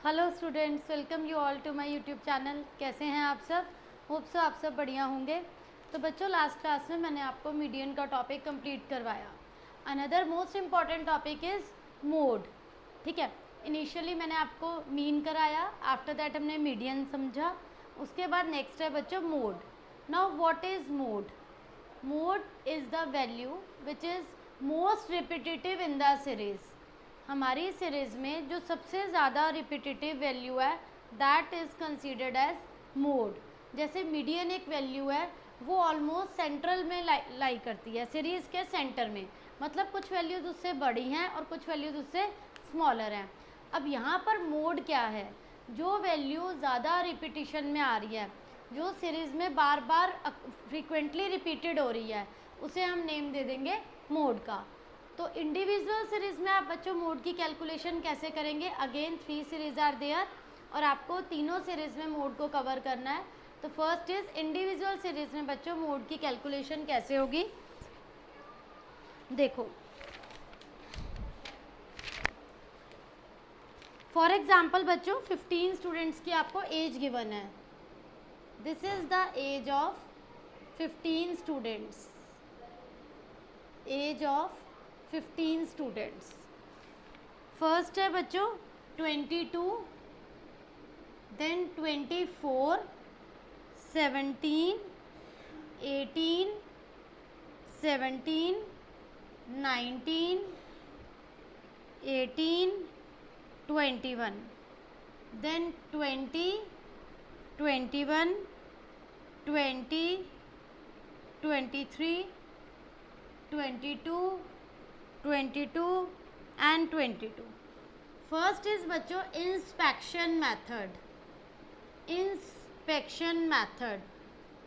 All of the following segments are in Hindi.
Hello students, welcome you all to my YouTube channel. कैसे हैं आप सब? होप सो आप सब बढ़िया होंगे। तो बच्चों, लास्ट क्लास में मैंने आपको मीडियन का टॉपिक कंप्लीट करवाया। Another most important topic is mode. ठीक है, इनिशियली मैंने आपको मीन कराया, आफ्टर दैट हमने मीडियन समझा, उसके बाद नेक्स्ट है बच्चों mode. Now what is mode? Mode is the value which is most repetitive in the series. हमारी सीरीज़ में जो सबसे ज़्यादा रिपीटेटिव वैल्यू है that is considered as mode. जैसे मीडियन एक वैल्यू है, वो ऑलमोस्ट सेंट्रल में लाई करती है, सीरीज़ के सेंटर में। मतलब कुछ वैल्यूज़ उससे बड़ी हैं और कुछ वैल्यूज़ उससे स्मॉलर हैं। अब यहाँ पर मोड क्या है? जो वैल्यू ज़्यादा रिपीटिशन में आ रही है, जो सीरीज़ में बार बार फ्रीक्वेंटली रिपीटेड हो रही है, उसे हम नेम दे देंगे मोड का। तो इंडिविजुअल सीरीज़ में आप बच्चों मोड की कैलकुलेशन कैसे करेंगे? अगेन 3 सीरीज आर देयर और आपको तीनों सीरीज़ में मोड को कवर करना है। तो फर्स्ट इज इंडिविजुअल सीरीज़ में बच्चों मोड की कैलकुलेशन कैसे होगी, देखो। फॉर एग्जाम्पल बच्चों 15 स्टूडेंट्स की आपको एज गिवन है। This is the age of 15 students, age of 15 students. First है बच्चों 22, then 24, 17, 18, 17, 19, 18, 21, then 20, 21, 20, 23, 22, 22 and 22. First is बच्चों inspection method. Inspection method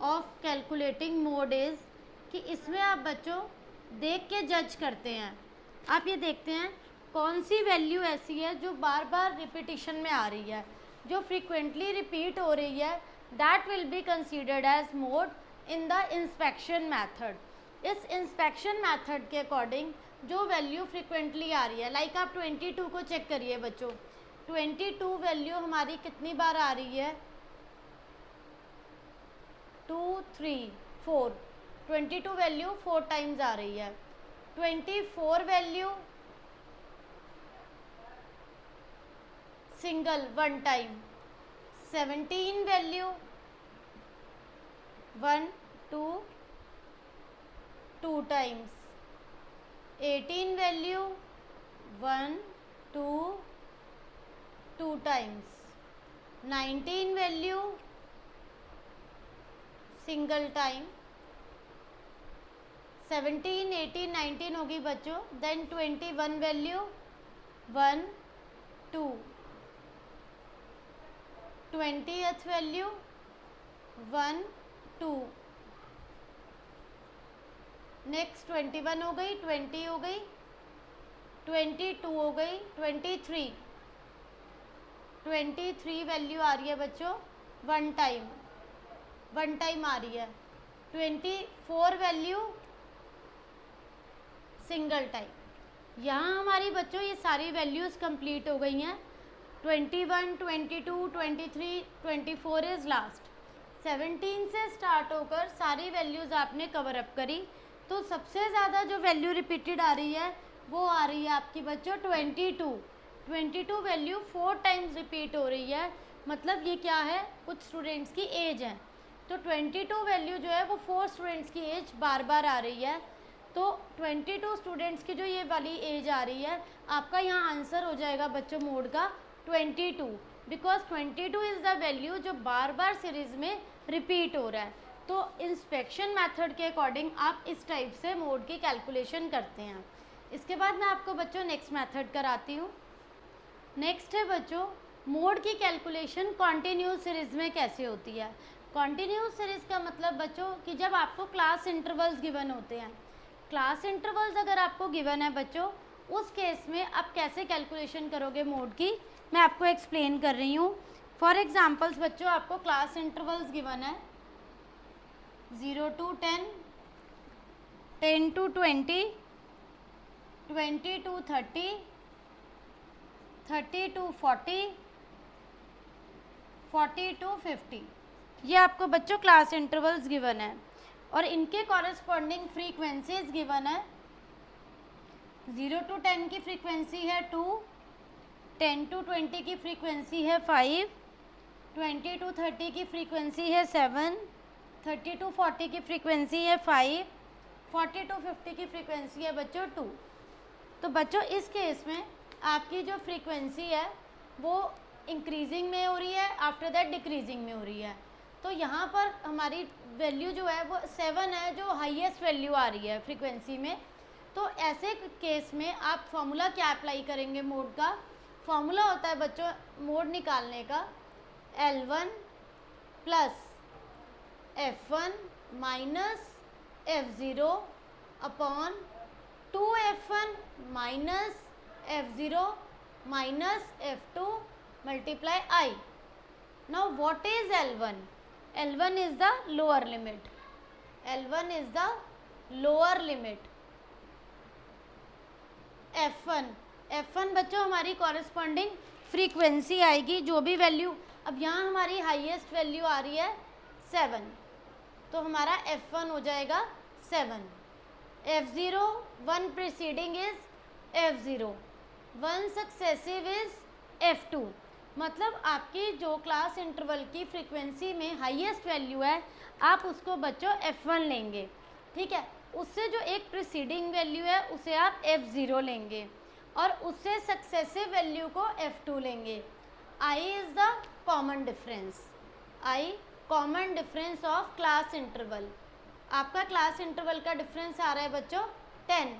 of calculating mode is कि इसमें आप बच्चों देख के जज करते हैं। आप ये देखते हैं कौन सी वैल्यू ऐसी है जो बार बार रिपीटिशन में आ रही है, जो फ्रीक्वेंटली रिपीट हो रही है, that will be considered as mode in the inspection method. इस इंस्पेक्शन मैथड के अकॉर्डिंग जो वैल्यू फ्रीक्वेंटली आ रही है, लाइक आप 22 को चेक करिए बच्चों। 22 वैल्यू हमारी कितनी बार आ रही है? 2, 3, 4। 22 वैल्यू 4 टाइम्स आ रही है। 24 value single 1 time. 17 value 1, 2, 2 times. 18 value 1, 2, 2 times. 19 value single time. 17, 18, 19 होगी बच्चों। Then 21 value 1, 2। 20th value 1, 2। Next 21 हो गई, 20 हो गई, 22 हो गई, 23। 23 वैल्यू आ रही है बच्चों 1 टाइम, 1 टाइम आ रही है। 24 वैल्यू सिंगल टाइम। यहाँ हमारी बच्चों ये सारी वैल्यूज़ कंप्लीट हो गई हैं। 21, 22, 23, 24 इज़ लास्ट। 17 से स्टार्ट होकर सारी वैल्यूज़ आपने कवर अप करी। तो सबसे ज़्यादा जो वैल्यू रिपीटेड आ रही है वो आ रही है आपकी बच्चों 22। 22 वैल्यू 4 टाइम्स रिपीट हो रही है। मतलब ये क्या है? कुछ स्टूडेंट्स की एज है। तो 22 वैल्यू जो है वो 4 स्टूडेंट्स की एज बार बार आ रही है। तो 22 स्टूडेंट्स की जो ये वाली एज आ रही है, आपका यहाँ आंसर हो जाएगा बच्चों मोड का 22, बिकॉज 22 इज़ द वैल्यू जो बार बार सीरीज़ में रिपीट हो रहा है। तो इंस्पेक्शन मेथड के अकॉर्डिंग आप इस टाइप से मोड की कैलकुलेशन करते हैं। इसके बाद मैं आपको बच्चों नेक्स्ट मेथड कराती हूँ। नेक्स्ट है बच्चों मोड की कैलकुलेशन कॉन्टिन्यूस सीरीज़ में कैसे होती है। कॉन्टिन्यूस सीरीज़ का मतलब बच्चों कि जब आपको क्लास इंटरवल्स गिवन होते हैं, क्लास इंटरवल्स अगर आपको गिवन है बच्चों, उस केस में आप कैसे कैलकुलेशन करोगे मोड की, मैं आपको एक्सप्लेन कर रही हूँ। फॉर एग्जांपल्स बच्चों आपको क्लास इंटरवल्स गिवन है 0 to 10, 10 to 20, 20 to 30, 30 to 40, 40 to 50। ये आपको बच्चों क्लास इंटरवल्स गिवन है और इनके कॉरेस्पॉन्डिंग फ्रीक्वेंसीज गिवन है। 0 to 10 की फ्रीक्वेंसी है 2, 10 to 20 की फ्रीक्वेंसी है 5, 20 to 30 की फ्रीक्वेंसी है 7, 30 to 40 की फ्रीक्वेंसी है 5, 40 to 50 की फ्रीक्वेंसी है बच्चों 2। तो बच्चों इस केस में आपकी जो फ्रीक्वेंसी है वो इंक्रीजिंग में हो रही है, आफ्टर दैट डिक्रीजिंग में हो रही है। तो यहाँ पर हमारी वैल्यू जो है वो 7 है, जो हाईएस्ट वैल्यू आ रही है फ्रीक्वेंसी में। तो ऐसे केस में आप फॉर्मूला क्या अप्लाई करेंगे? मोड का फॉर्मूला होता है बच्चों मोड निकालने का L1 plus F1 minus F0 upon 2F1 minus F0 minus F2 multiply I। Now what is L1? L1 is the lower limit. L1 is the lower limit. F1 बच्चों हमारी कॉरेस्पॉन्डिंग फ्रीक्वेंसी आएगी, जो भी वैल्यू, अब यहाँ हमारी हाईएस्ट वैल्यू आ रही है 7, तो हमारा F1 हो जाएगा 7। F0 1 preceding is F0, 1 successive is F2। मतलब आपकी जो क्लास इंटरवल की फ्रीक्वेंसी में हाईएस्ट वैल्यू है आप उसको बच्चों F1 लेंगे, ठीक है। उससे जो एक प्रीसीडिंग वैल्यू है उसे आप F0 लेंगे और उससे सक्सेसिव वैल्यू को F2 लेंगे। I is the common difference, I common difference of class interval. आपका क्लास इंटरवल का डिफरेंस आ रहा है बच्चों 10।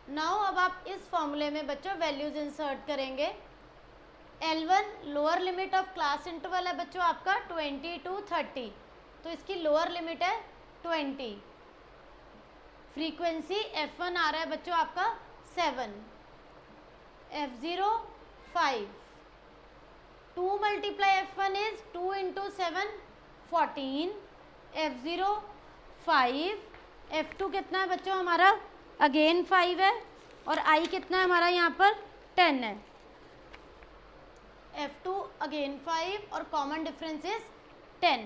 नाउ अब आप इस फॉर्मूले में बच्चों वैल्यूज इंसर्ट करेंगे। L1 lower limit of class interval है बच्चों आपका 20 to 30, तो इसकी लोअर लिमिट है 20। फ्रीक्वेंसी F1 आ रहा है बच्चों आपका 7, F0 5, 2 multiply F1 is 2 into 7 14, F0 5, F2 कितना है बच्चों हमारा अगेन 5 है और I कितना है हमारा यहाँ पर 10 है। F2 अगेन 5 और कॉमन डिफरेंस इज 10।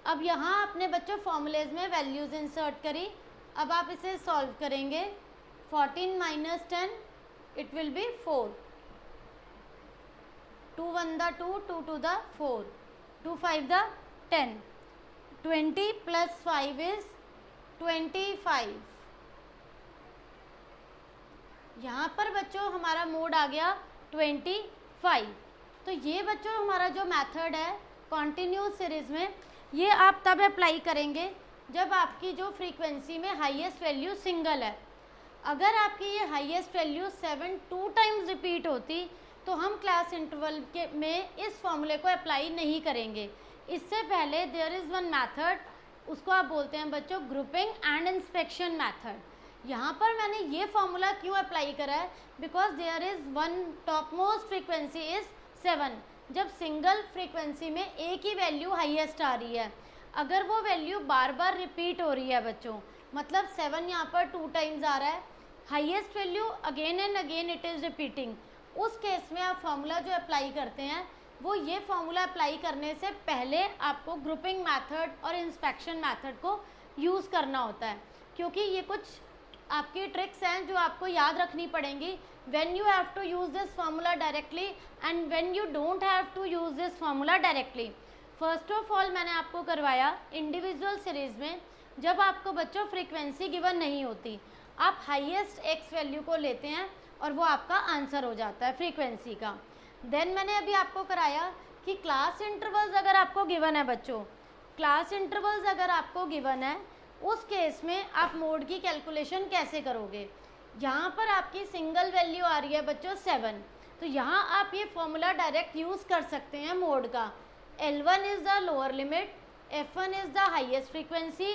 अब यहाँ आपने बच्चों फॉर्मूलेज में वैल्यूज इंसर्ट करी। अब आप इसे सॉल्व करेंगे। 14 minus 10 it will be 4, 2 1 the 2, 2 2 the 4, 2 5 the 10, 20 plus 5 is 25। यहाँ पर बच्चों हमारा मोड आ गया 25। तो ये बच्चों हमारा जो मेथड है कॉन्टिन्यूस सीरीज में, ये आप तब अप्लाई करेंगे जब आपकी जो फ्रीक्वेंसी में हाईएस्ट वैल्यू सिंगल है। अगर आपकी ये हाईएस्ट वैल्यू 7 2 टाइम्स रिपीट होती तो हम क्लास इंटरवल के में इस फॉर्मूले को अप्लाई नहीं करेंगे। इससे पहले देयर इज़ वन मेथड, उसको आप बोलते हैं बच्चों ग्रुपिंग एंड इंस्पेक्शन मेथड। यहाँ पर मैंने ये फॉर्मूला क्यों अप्लाई करा है? Because there is one top most frequency is 7। जब सिंगल फ्रीक्वेंसी में एक ही वैल्यू हाईएस्ट आ रही है, अगर वो वैल्यू बार बार रिपीट हो रही है बच्चों, मतलब 7 यहाँ पर 2 टाइम्स आ रहा है, highest value again and again it is repeating, उस केस में आप फॉर्मूला जो अप्लाई करते हैं वो ये फॉर्मूला अप्लाई करने से पहले आपको ग्रुपिंग मेथड और इंस्पेक्शन मेथड को यूज़ करना होता है, क्योंकि ये कुछ आपकी ट्रिक्स हैं जो आपको याद रखनी पड़ेंगी। When you have to use this formula directly and when you don't have to use this formula directly. First of all मैंने आपको करवाया इंडिविजुअल सीरीज़ में, जब आपको बच्चों फ्रीक्वेंसी गिवन नहीं होती, आप हाईएस्ट एक्स वैल्यू को लेते हैं और वो आपका आंसर हो जाता है फ्रीक्वेंसी का। देन मैंने अभी आपको कराया कि क्लास इंटरवल्स अगर आपको गिवन है बच्चों, क्लास इंटरवल्स अगर आपको गिवन है, उस केस में आप मोड की कैलकुलेशन कैसे करोगे। यहाँ पर आपकी सिंगल वैल्यू आ रही है बच्चों 7, तो यहाँ आप ये फॉर्मूला डायरेक्ट यूज़ कर सकते हैं मोड का। L1 is the lower limit, F1 is the highest frequency,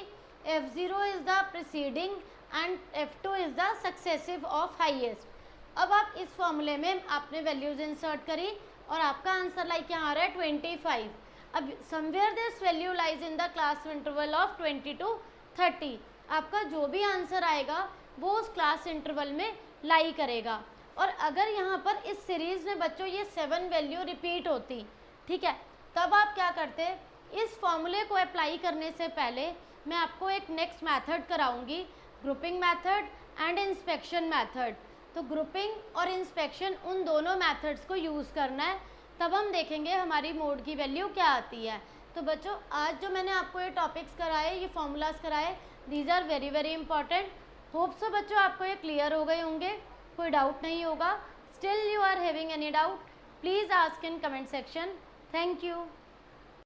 F0 is the preceding and F2 is the successive of highest. अब आप इस फॉर्मूले में आपने वैल्यूज इंसर्ट करी और आपका आंसर लाइक यहाँ आ रहा है 25। अब somewhere this value lies in the class interval of 20 to 30। आपका जो भी आंसर आएगा वो उस क्लास इंटरवल में लाई करेगा। और अगर यहाँ पर इस सीरीज़ में बच्चों ये 7 वैल्यू रिपीट होती, ठीक है, तब आप क्या करते, इस फॉर्मूले को अप्लाई करने से पहले मैं आपको एक नेक्स्ट मेथड कराऊंगी, grouping method and inspection method. तो ग्रुपिंग और इंस्पेक्शन उन दोनों मेथड्स को यूज़ करना है, तब हम देखेंगे हमारी मोड की वैल्यू क्या आती है। तो बच्चों आज जो मैंने आपको ये टॉपिक्स कराए, ये फॉर्मूलाज कराए, these are very very important. Hope so बच्चों आपको ये क्लियर हो गए होंगे, कोई डाउट नहीं होगा। Still you are having any doubt, please ask in comment section. Thank you.